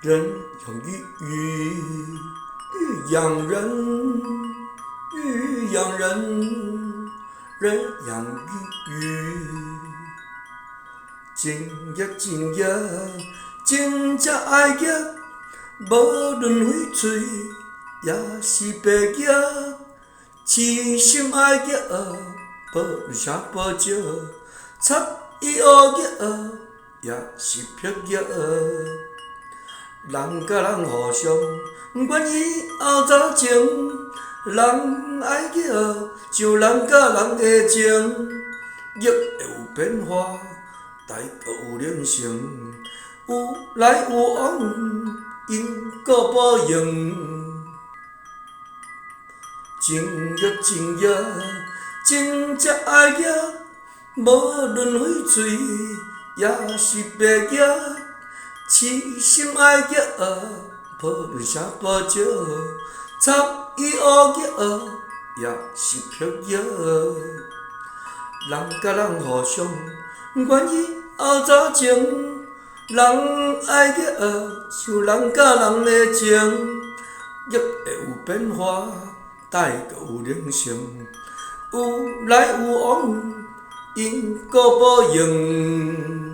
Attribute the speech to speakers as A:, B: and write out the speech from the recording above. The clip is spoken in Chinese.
A: 人养鱼，鱼养人，鱼养人，人养鱼。情业情业，真正爱业，无论荟萃，也是白业。痴心爱业，无论啥报招，插伊学业，也是礐业。人甲人互相愿意后早前，人爱业，像人甲人的情，业会有变化，代阁有灵性，有来有往，因果报应。情业情业，真正爱业，无论荟萃，也是白业。痴心爱业，无论啥报招，插伊学业，也是礐业。人甲人互相愿意后早前，人爱业，像人甲人的情，业会有变化，代阁有灵性，有来有往，因果报应。